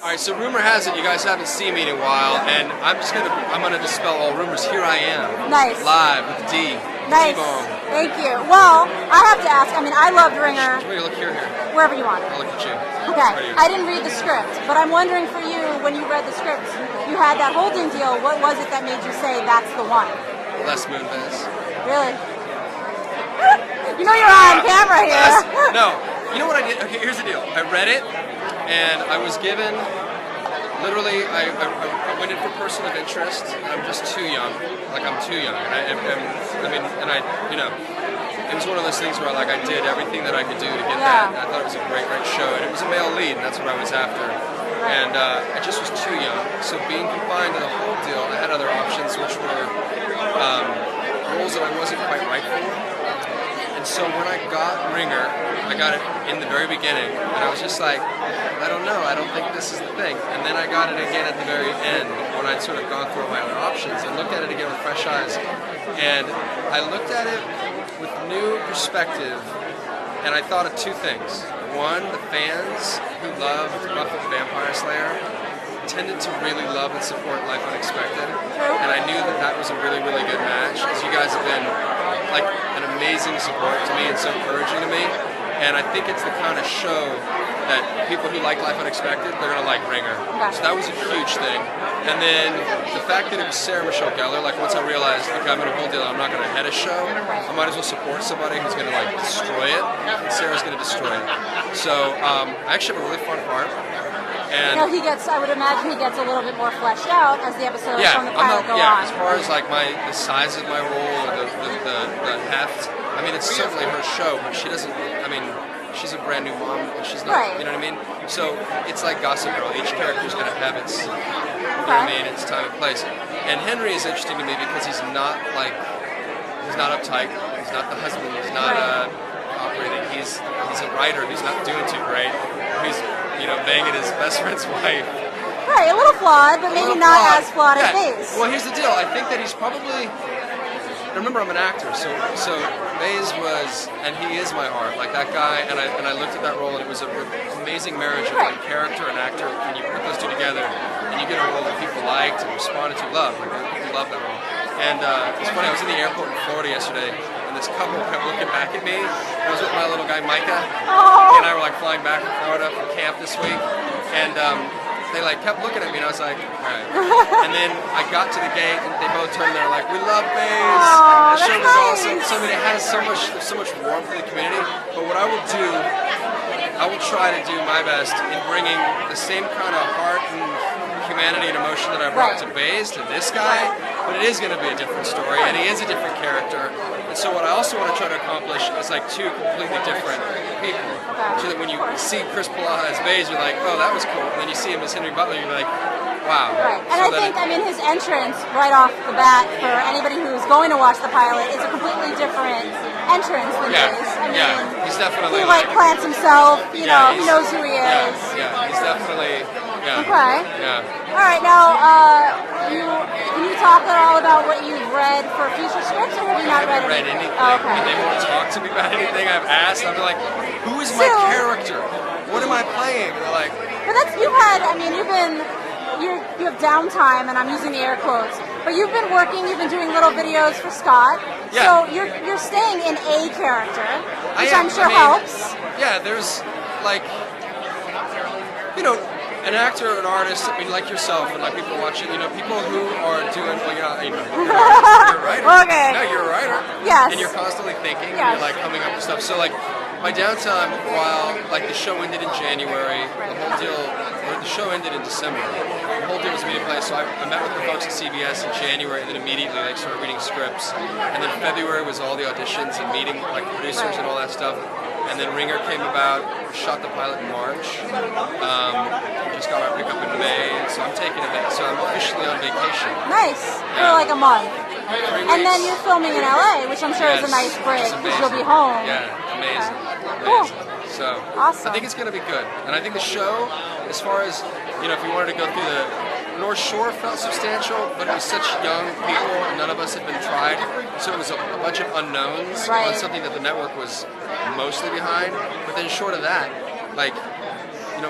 All right, so rumor has it you guys haven't seen me in a while, and I'm gonna dispel all rumors. Here I am, Nice. live with D. Nice. T-Bone. Thank you. Well, I have to ask. I mean, I loved Ringer. Wait, look here. Wherever you want. I'll look at you. Okay. Right here. I didn't read the script, but I'm wondering for you, when you read the script, you had that holding deal. What was it that made you say that's the one? Les Moonves. Really? You know you're on camera here. No. You know what I did? Okay, here's the deal. I read it, and I was given. Literally, I went in for person of interest. I'm just too young. Like, I'm too young. And it was one of those things where like I did everything that I could do to get that. And I thought it was a great show. And it was a male lead, and that's what I was after. And I just was too young. So being confined to the whole deal, I had other options, which were roles that I wasn't quite right for. And so when I got Ringer, I got it in the very beginning, and I was just like, I don't know, I don't think this is the thing. And then I got it again at the very end when I'd sort of gone through all my other options and looked at it again with fresh eyes. And I looked at it with new perspective, and I thought of two things. One, the fans who loved Buffy the Vampire Slayer tended to really love and support Life Unexpected, and I knew that that was a really, really good match, as you guys have been like an amazing support to me and so encouraging to me. And I think it's the kind of show that people who like Life Unexpected, they're gonna like Ringer. So that was a huge thing. And then the fact that it was Sarah Michelle Gellar, like once I realized, okay, I'm in a whole deal, I'm not gonna head a show, I might as well support somebody who's gonna like destroy it, and Sarah's gonna destroy it. So I actually have a really fun part. And he gets, I would imagine he gets a little bit more fleshed out as the episodes from the pilot go on. As far as like the size of my role, or the heft, I mean, it's certainly her show, but she doesn't, I mean, she's a brand new mom, and she's not, you know what I mean? So it's like Gossip Girl, each character's going to have its, you know what I mean, its time and place. And Henry is interesting to me because he's not uptight, he's not the husband, he's not operating, he's a writer who's not doing too great, he's, banging his best friend's wife. Right, a little flawed, but maybe not as flawed as Baze. Well, here's the deal. I think that he's probably. Remember, I'm an actor, so Baze was, and he is my heart, like that guy. And I looked at that role, and it was an amazing marriage of like character and actor. When you put those two together, and you get a role that people liked and responded to, loved. Like people loved that role. And it's funny. I was in the airport in Florida yesterday. This couple kept looking back at me. I was with my little guy Micah, and I were like flying back from Florida from camp this week, and they like kept looking at me, and I was like, all right. And then I got to the gate, and they both turned. They're like, we love Baze. The show was awesome. So I mean, it has so much warmth in the community. But what I will do, I will try to do my best in bringing the same kind of heart and humanity and emotion that I brought to Baze to this guy, but it is going to be a different story, and he is a different character. And so what I also want to try to accomplish is like two completely different people, so that when you see Kristoffer Polaha as Baze, you're like, oh, that was cool, and then you see him as Henry Butler, you're like, wow. Right, and so I think his entrance right off the bat for anybody who's going to watch the pilot is a completely different entrance than Baze. I mean, he's definitely he plants himself. He knows who he is. Yeah, he's definitely. Yeah. Okay. Yeah. All right. Now, can you talk at all about what you've read for future scripts, or have you not read anything? Okay. They won't talk to me about anything I've asked. I'm like, who is my character? What am I playing? They're like. But you have downtime, and I'm using the air quotes. But you've been working. You've been doing little videos for Scott. Yeah. So you're staying in a character, which I'm sure helps. Yeah. There's like, an actor, an artist, I mean, like yourself, and like people watching, people who are doing, you're a writer. Okay. No, you're a writer. Yes. And you're constantly thinking, and you're like coming up with stuff. So like, my downtime, while like the show ended in January, the show ended in December. The whole deal was meeting place. So I met with the folks at CBS in January, and then immediately started reading scripts. And then February was all the auditions and meeting like producers and all that stuff. And then Ringer came about, shot the pilot in March, just got our pickup in May, so I'm taking a bit, so I'm officially on vacation. Nice, for like a month. And then you're filming in LA, which I'm sure is a nice break, because you'll be home. Yeah, amazing. Cool. So, awesome. I think it's going to be good. And I think the show, as far as, if you wanted to go through the North Shore felt substantial, but it was such young people, and none of us had been tried, so it was a bunch of unknowns on something that the network was mostly behind. But then short of that, like,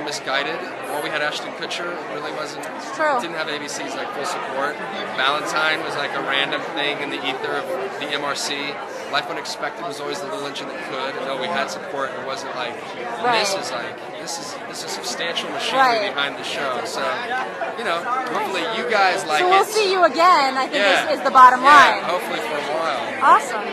Misguided while we had Ashton Kutcher, it really wasn't. True. Didn't have ABC's like full support. Valentine was like a random thing in the ether of the MRC. Life Unexpected was always the little engine that could, and though we had support, it wasn't like this is a substantial machinery behind the show. So, you know, hopefully you guys like it. So we'll see you again. I think is the bottom line. Hopefully for a while. Awesome.